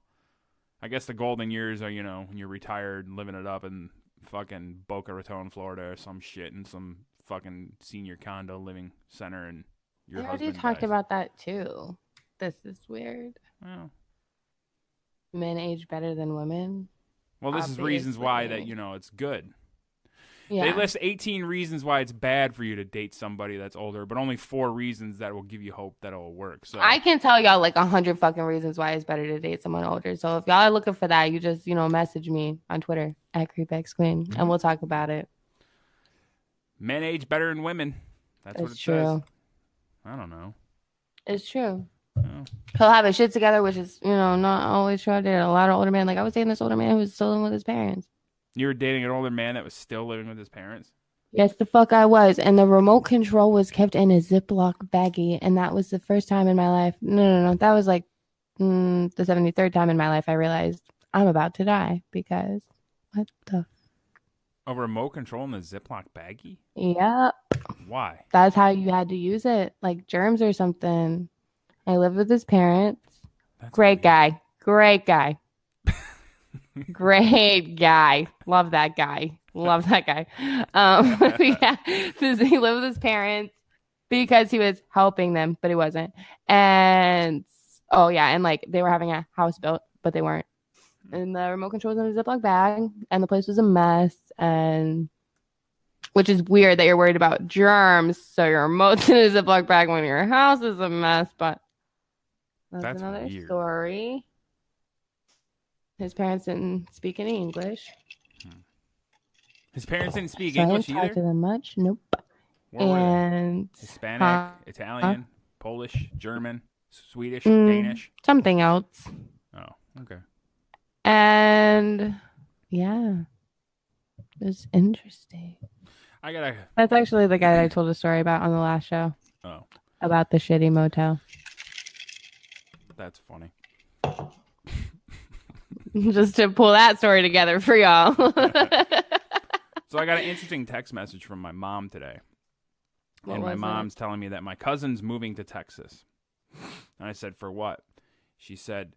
I guess the golden years are, when you're retired and living it up and fucking Boca Raton, Florida, or some shit in some fucking senior condo living center, and your husband already talked dies. about that too. This is weird. Well, Men age better than women. this is reasons why that it's good. Yeah. They list 18 reasons why it's bad for you to date somebody that's older, but only 4 reasons that will give you hope that it'll work. So I can tell y'all like 100 fucking reasons why it's better to date someone older. So if y'all are looking for that, you just, message me on Twitter at CreepXQueen and we'll talk about it. Men age better than women. That's what it true. says. I don't know. It's true. Oh. He'll have his shit together, which is, not always true. I dated a lot of older men. Like I was dating this older man who was still living with his parents. You were dating an older man that was still living with his parents? Yes, the fuck I was. And the remote control was kept in a Ziploc baggie. And that was the first time in my life. No. That was like the 73rd time in my life I realized I'm about to die because what the A remote control in a Ziploc baggie? Yep. Why? That's how you had to use it. Like germs or something. I lived with his parents. That's Great weird. guy. Great guy. Great guy. Love that guy. Love that guy. He lived with his parents because he was helping them, but he wasn't. And like they were having a house built, but they weren't. And the remote control was in a Ziploc bag, and the place was a mess. And which is weird that you're worried about germs, so your remote's in a Ziploc bag when your house is a mess. But that's another weird. story. His parents didn't speak any English. His parents didn't speak So English I didn't talk to either? them much. Nope. Where were they? And Hispanic, Italian, Polish, German, Swedish, Danish? something else. Oh, okay. And yeah, it was interesting. That's actually the guy that I told a story about on the last show. Oh, About the shitty motel. that's funny. Just to pull that story together for y'all. So I got an interesting text message from my mom today. And my mom's telling me that my cousin's moving to Texas. And I said, for what? She said,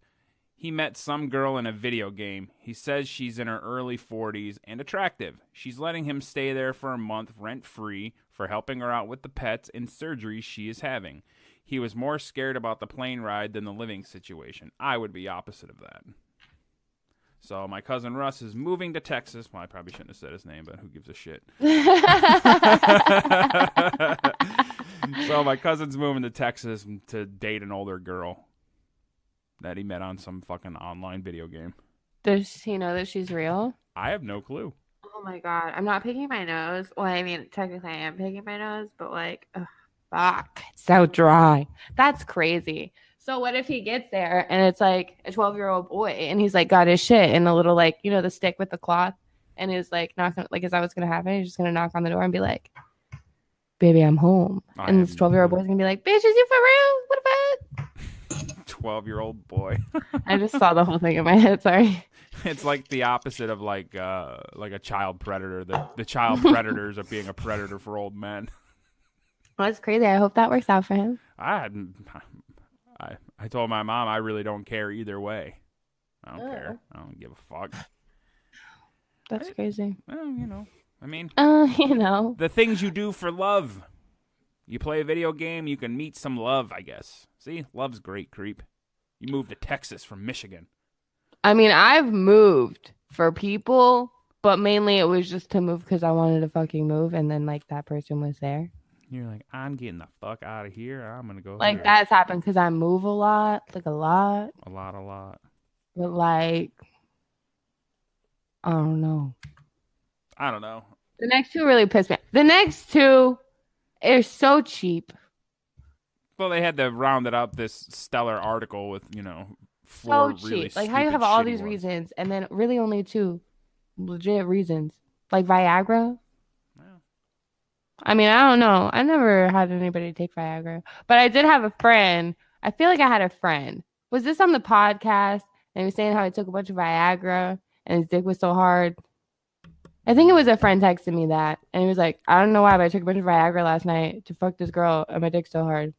he met some girl in a video game. He says she's in her early 40s and attractive. She's letting him stay there for a month rent-free for helping her out with the pets and surgeries she is having. He was more scared about the plane ride than the living situation. I would be opposite of that. So my cousin Russ is moving to Texas. Well, I probably shouldn't have said his name, but who gives a shit? So my cousin's moving to Texas to date an older girl that he met on some fucking online video game. Does he know that she's real? I have no clue. Oh my god, I'm not picking my nose. Well, I mean, technically I am picking my nose, but like, ugh, fuck, it's so dry. That's crazy. So what if he gets there and it's like a 12-year-old boy and he's like got his shit in the little like, the stick with the cloth and is like knocking, like, is that what's going to happen? He's just going to knock on the door and be like, baby, I'm home. And this 12-year-old boy's going to be like, bitch, is you for real? What about? 12-year-old boy. I just saw the whole thing in my head. Sorry. It's like the opposite of like a child predator. The child predators are being a predator for old men. Well, that's crazy. I hope that works out for him. I told my mom I really don't care either way. I don't care. I don't give a fuck. That's crazy. Well, I mean, the things you do for love. You play a video game, you can meet some love, I guess. See, love's great, creep. You moved to Texas from Michigan. I mean, I've moved for people, but mainly it was just to move because I wanted to fucking move, and then like that person was there. You're like, I'm getting the fuck out of here. I'm gonna go. Like here. that's happened because I move a lot, like a lot. A lot. But like, I don't know. The next two really pissed me off. The next two are so cheap. Well, they had to round it up this stellar article with, So four cheap. really Like how you have all these reasons and then really only two legit reasons. Like Viagra. I mean, I don't know. I never had anybody take Viagra. But I did have a friend. I feel like I had a friend. Was this on the podcast? And he was saying how he took a bunch of Viagra and his dick was so hard. I think it was a friend texting me that. And he was like, I don't know why, but I took a bunch of Viagra last night to fuck this girl and my dick's so hard.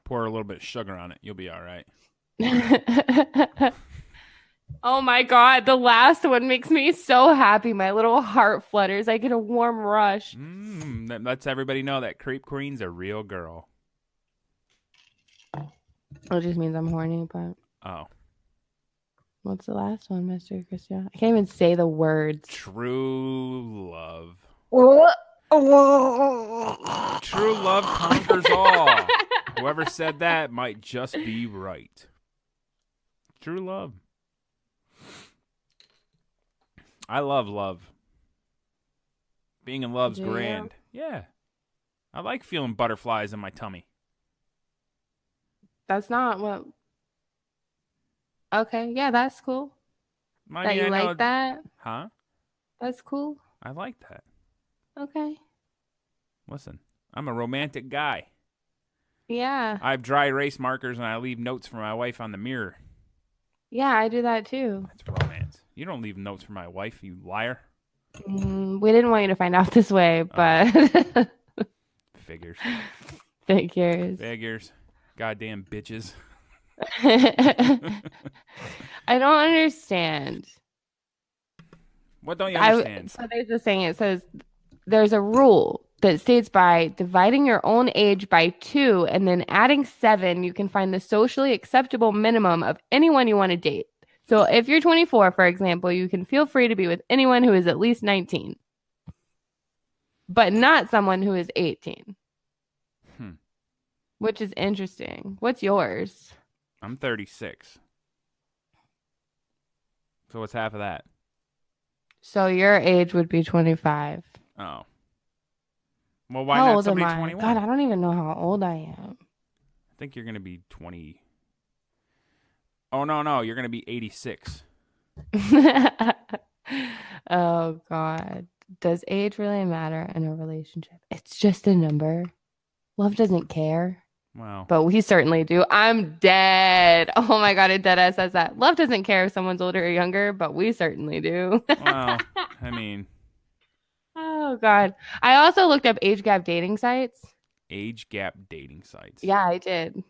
Pour a little bit of sugar on it. You'll be all right. Oh my God. The last one makes me so happy. My little heart flutters. I get a warm rush. That lets everybody know that Creep Queen's a real girl. It just means I'm horny, but. Oh. What's the last one, Mr. Christian? I can't even say the words. True love. True love conquers all. Whoever said that might just be right. True love. I love love. Being in love's Do you? grand. Yeah. I like feeling butterflies in my tummy. That's not what. Okay, yeah, that's cool. I That mean, you I know- like that? Huh? That's cool. I like that. Okay. Listen, I'm a romantic guy. Yeah. I have dry erase markers and I leave notes for my wife on the mirror. Yeah, I do that too. That's romance. You don't leave notes for my wife, you liar. We didn't want you to find out this way, but Figures. figures. Goddamn bitches. I don't understand. What don't you understand? So there's this thing. It says there's a rule that states by dividing your own age by 2 and then adding 7, you can find the socially acceptable minimum of anyone you want to date. So if you're 24, for example, you can feel free to be with anyone who is at least 19, but not someone who is 18, which is interesting. What's yours? I'm 36. So what's half of that? So your age would be 25. Oh. Well, why How not old am somebody I? 21? God, I don't even know how old I am. I think you're going to be 20. Oh, no. You're going to be 86. Oh, God. Does age really matter in a relationship? It's just a number. Love doesn't care. Wow. But we certainly do. I'm dead. Oh my God, a dead ass says that. Love doesn't care if someone's older or younger, but we certainly do. Well, I mean. Oh God. I also looked up age gap dating sites. Age gap dating sites. Yeah, I did.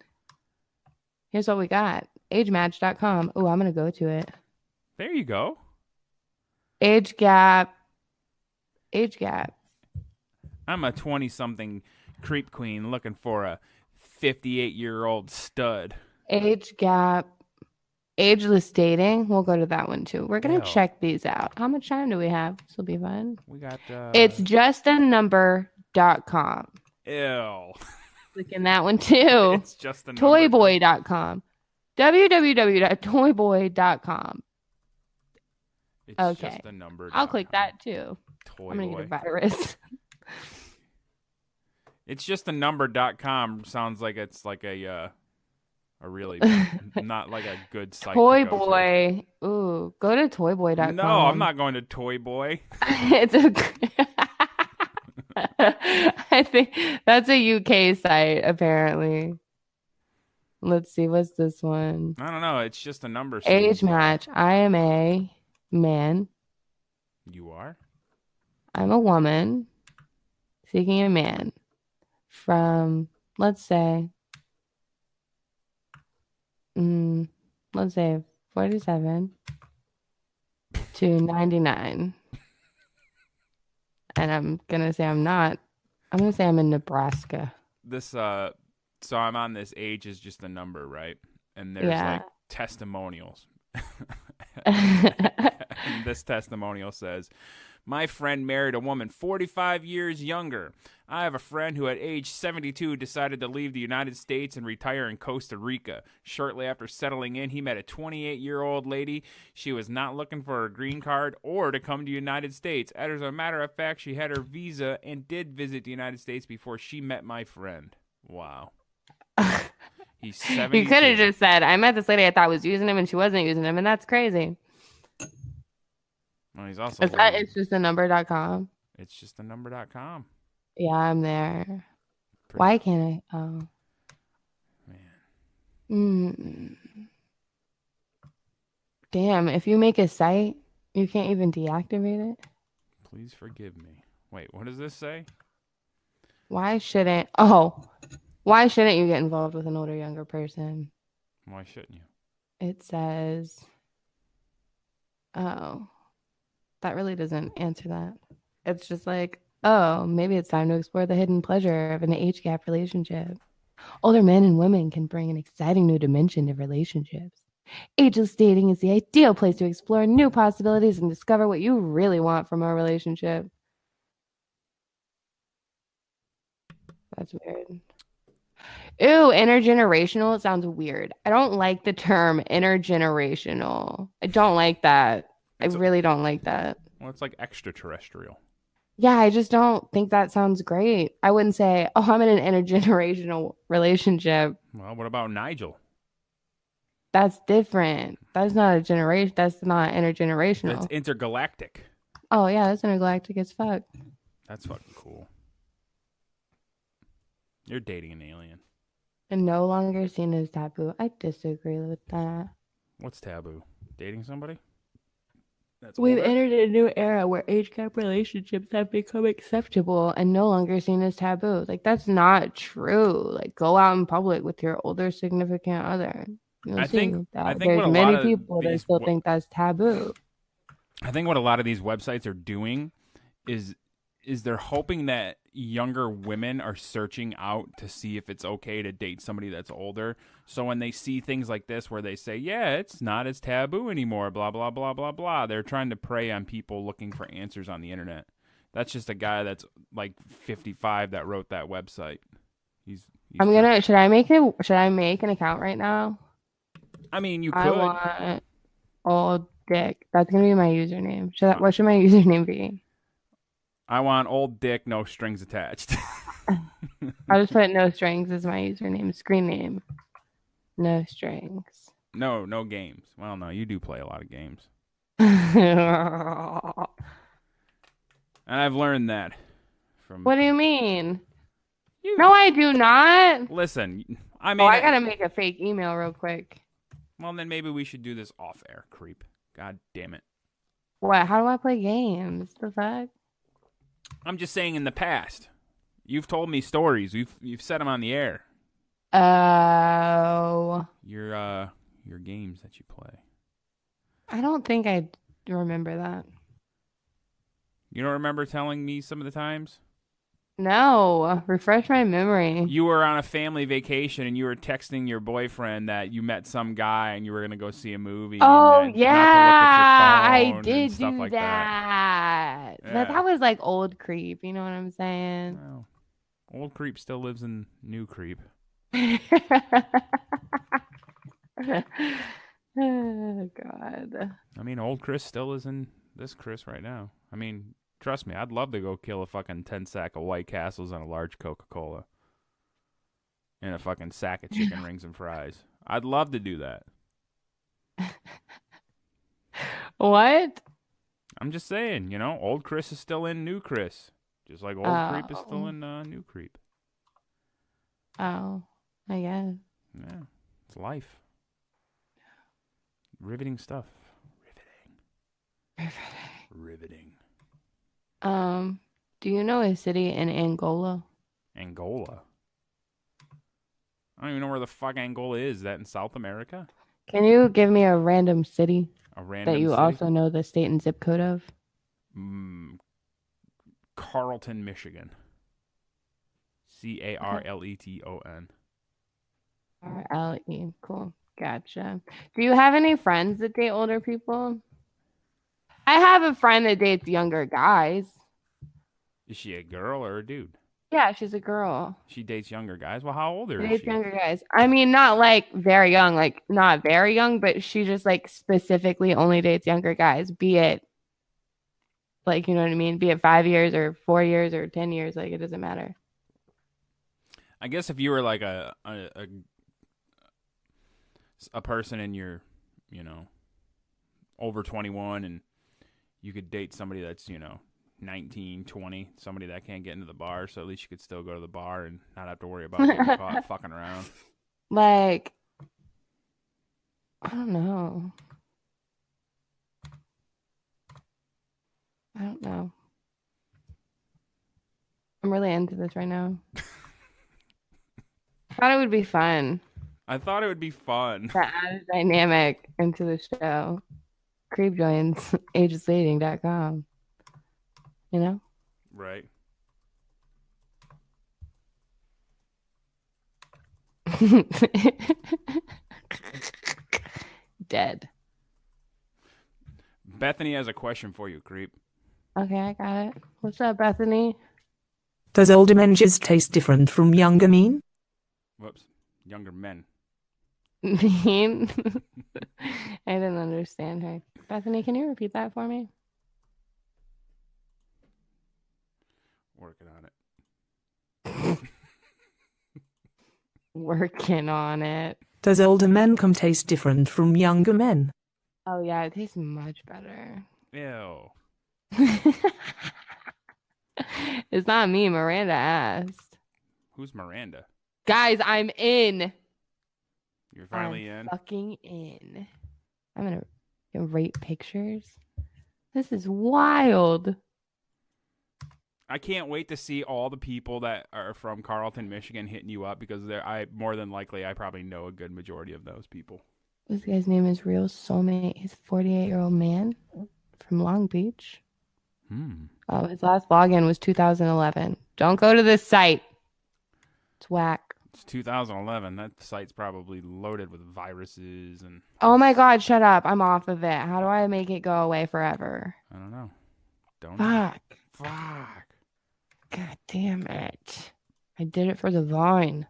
Here's what we got. Agematch.com. Oh, I'm going to go to it. There you go. Age gap. I'm a 20-something creep queen looking for a 58-year-old stud. Age gap. Ageless dating. We'll go to that one too. We're going to check these out. How much time do we have? This will be fun. We got... It's justanumber.com. Ew. Clicking that one too. It's just a number. Toyboy.com. www.toyboy.com. It's Okay. just a number. I'll click that too. Toy I'm going to boy. get a virus. It's just a number.com. Sounds like it's like a really not like a good site. Toy to go Boy. Ooh, go to toyboy.com. to. No, I'm not going to Toy Boy. It's a I think that's a UK site apparently. Let's see, what's this one? I don't know. It's just a number. Age match. I am a man. You are? I'm a woman seeking a man from, let's say 47 to 99. And I'm going to say I'm in Nebraska. This so I'm on this age is just a number, right? And there's Yeah. like testimonials. And this testimonial says, my friend married a woman 45 years younger. I have a friend who at age 72 decided to leave the United States and retire in Costa Rica. Shortly after settling in, he met a 28-year-old lady. She was not looking for a green card or to come to the United States. As a matter of fact, she had her visa and did visit the United States before she met my friend. Wow. He's 72. You could have just said, I met this lady I thought was using him and she wasn't using him, and that's crazy. Well, he's also It's just a number.com. It's just a number.com. Yeah, I'm there. Why can't I? Oh. Man. Damn, if you make a site, you can't even deactivate it? Please forgive me. Wait, what does this say? Why shouldn't you get involved with an older, younger person? Why shouldn't you? It says, oh, that really doesn't answer that. It's just like, oh, maybe it's time to explore the hidden pleasure of an age gap relationship. Older men and women can bring an exciting new dimension to relationships. Ageless dating is the ideal place to explore new possibilities and discover what you really want from a relationship. That's weird. Ooh, intergenerational sounds weird. I don't like the term intergenerational. I don't like that. I really don't like that. Well, it's like extraterrestrial. Yeah, I just don't think that sounds great. I wouldn't say, oh, I'm in an intergenerational relationship. Well, what about Nigel? That's different. That's not a generation. That's not That's intergenerational. intergalactic. Oh, yeah, that's intergalactic as fuck. That's fucking cool. You're dating an alien. And no longer seen as taboo. I disagree with that. What's taboo? Dating somebody? That's We've older? entered a new era where age gap relationships have become acceptable and no longer seen as taboo. Like, that's not true. Like, go out in public with your older significant other. You'll I see think that what there's a many lot of people that these still think that's taboo. I think what a lot of these websites are doing is they're hoping that younger women are searching out to see if it's okay to date somebody that's older. So when they see things like this where they say, yeah, it's not as taboo anymore, blah, blah, blah, blah, blah, they're trying to prey on people looking for answers on the internet. That's just a guy that's like 55 that wrote that website. Should I make an account right now? I mean, you I could. want old dick. That's gonna be my username. What should my username be? I want old dick, no strings attached. I'll just put no strings as my username, screen name. No strings. No games. Well, no, you do play a lot of games. What And I've learned that from... do you mean? No, I do not. Listen, I mean... I gotta make a fake email real quick. Well, then maybe we should do this off air, creep. God damn it. What? How do I play games? The fuck? I'm just saying in the past. You've told me stories. You've said them on the air. Oh. Your games that you play. I don't think I remember that. You don't remember telling me some of the times? No. Refresh my memory. You were on a family vacation and you were texting your boyfriend that you met some guy and you were going to go see a movie. Oh, and yeah. I did do like that. Yeah. That was like old creep. You know what I'm saying? Well, old creep still lives in new creep. Oh, God. I mean, old Chris still is in this Chris right now. I mean, trust me, I'd love to go kill a fucking 10-sack of White Castles and a large Coca-Cola. And a fucking sack of chicken rings and fries. I'd love to do that. What? I'm just saying, you know, old Chris is still in new Chris. Just like old creep is still in new creep. Oh, I guess. Yeah, it's life. Riveting stuff. Riveting. Do you know a city in Angola? Angola? I don't even know where the fuck Angola is. Is that in South America? Can you give me a random city A random that you city? also know the state and zip code of? Carleton, Michigan. Carleton. R-L-E. Cool. Gotcha. Do you have any friends that date older people? I have a friend that dates younger guys. Is she a girl or a dude? Yeah, she's a girl. She dates younger guys? Well, how old She is dates she? younger guys. I mean, not like very young, like not very young, but she just like specifically only dates younger guys, be it like, you know what I mean? Be it 5 years or 4 years or 10 years, like it doesn't matter. I guess if you were like a person and you're, you know, over 21 and you could date somebody that's, you know, 19, 20, somebody that can't get into the bar, so at least you could still go to the bar and not have to worry about getting caught fucking around. Like, I don't know. I'm really into this right now. I thought it would be fun I thought it would be fun. to add a dynamic into the show. Creep joins agelessdating.com. You know? Right. Dead. Bethany has a question for you, creep. Okay, I got it. What's up, Bethany? Does older men jizz taste different from younger men? Whoops. Younger men. Mean? I didn't understand her. Bethany, can you repeat that for me? Working on it. Working on it. Does older men cum taste different from younger men? Oh, yeah, it tastes much better. Ew. It's not me. Miranda asked. Who's Miranda? Guys, I'm in. You're finally in? Fucking in. I'm going to rate pictures. This is wild. I can't wait to see all the people that are from Carlton, Michigan hitting you up because I probably know a good majority of those people. This guy's name is Real Soulmate. He's a 48-year-old man from Long Beach. Oh, his last login was 2011. Don't go to this site. It's whack. It's 2011. That site's probably loaded with viruses and... Oh my God, shut up. I'm off of it. How do I make it go away forever? I don't know. Fuck. God damn it. I did it for the Vine.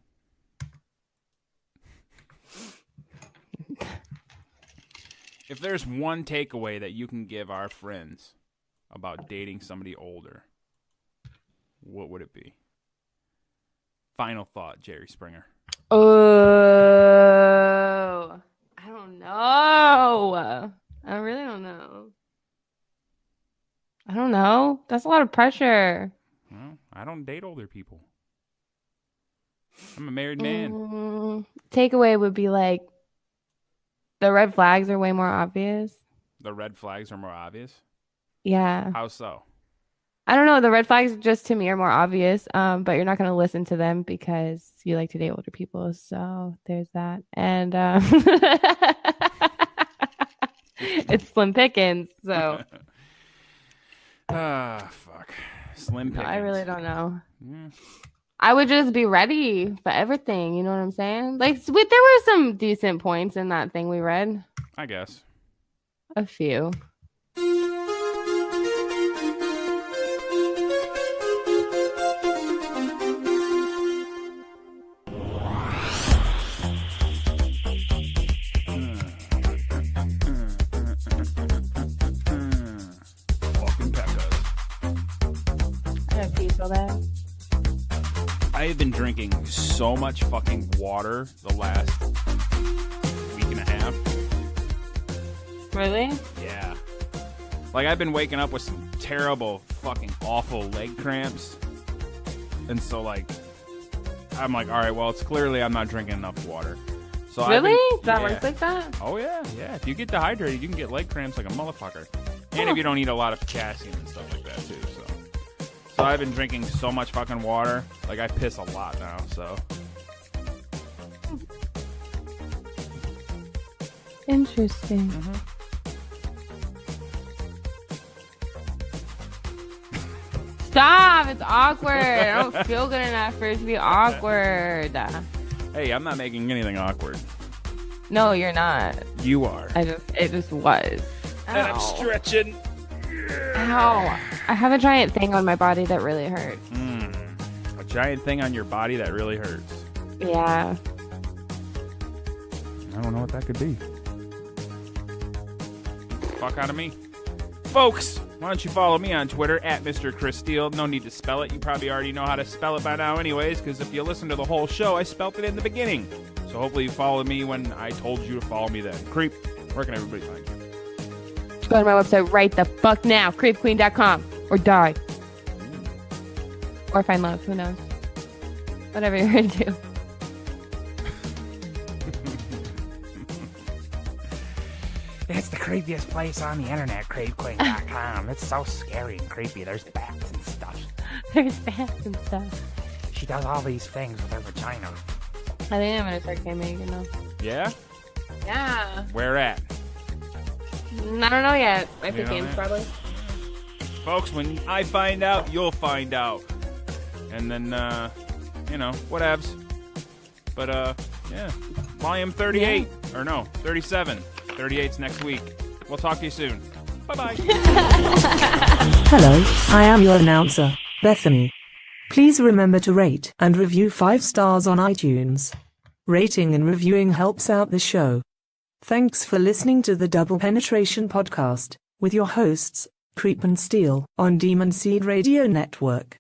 If there's one takeaway that you can give our friends about dating somebody older, what would it be? Final thought, Jerry Springer. Oh, I don't know. I really don't know. I don't know. That's a lot of pressure. Well, I don't date older people. I'm a married man. Takeaway would be like the red flags are way more obvious. The red flags are more obvious? Yeah. How so? I don't know. The red flags just to me are more obvious, but you're not going to listen to them because you like to date older people. So there's that. And it's slim pickings. So. Fuck. Slim pickings. No, I really don't know. Yeah. I would just be ready for everything. You know what I'm saying? Like, there were some decent points in that thing we read. I guess. A few. I have been drinking so much fucking water the last week and a half. Really? Yeah. Like, I've been waking up with some terrible, fucking awful leg cramps. And so, like, I'm like, all right, well, it's clearly I'm not drinking enough water. So really? That works like that? Oh, yeah. Yeah. If you get dehydrated, you can get leg cramps like a motherfucker. And if you don't eat a lot of potassium and stuff like that, too, so. So I've been drinking so much fucking water. Like, I piss a lot now, so. Interesting. Stop! It's awkward. I don't feel good enough for it to be awkward. Hey, I'm not making anything awkward. No, you're not. You are. It just was. And I'm stretching. Ow. I have a giant thing on my body that really hurts. A giant thing on your body that really hurts. Yeah. I don't know what that could be. Fuck out of me. Folks, why don't you follow me on Twitter at Mr. Chris Steele. No need to spell it. You probably already know how to spell it by now anyways, because if you listen to the whole show, I spelled it in the beginning. So hopefully you followed me when I told you to follow me then. Creep, where can everybody find you? Go to my website right the fuck now, creepqueen.com, or die. Or find love, who knows? Whatever you're into. It's the creepiest place on the internet, creepqueen.com. It's so scary and creepy. There's bats and stuff. There's bats and stuff. She does all these things with her vagina. I think I'm gonna start K-Making, you know. Yeah? Yeah. Where at? I don't know yet. Epic Games, probably. Folks, when I find out, you'll find out. And then, whatevs. But, yeah. Volume 38. Yeah. Or no, 37. 38's next week. We'll talk to you soon. Bye-bye. Hello, I am your announcer, Bethany. Please remember to rate and review 5 stars on iTunes. Rating and reviewing helps out the show. Thanks for listening to the Double Penetration Podcast with your hosts, Creep and Steele, on Demon Seed Radio Network.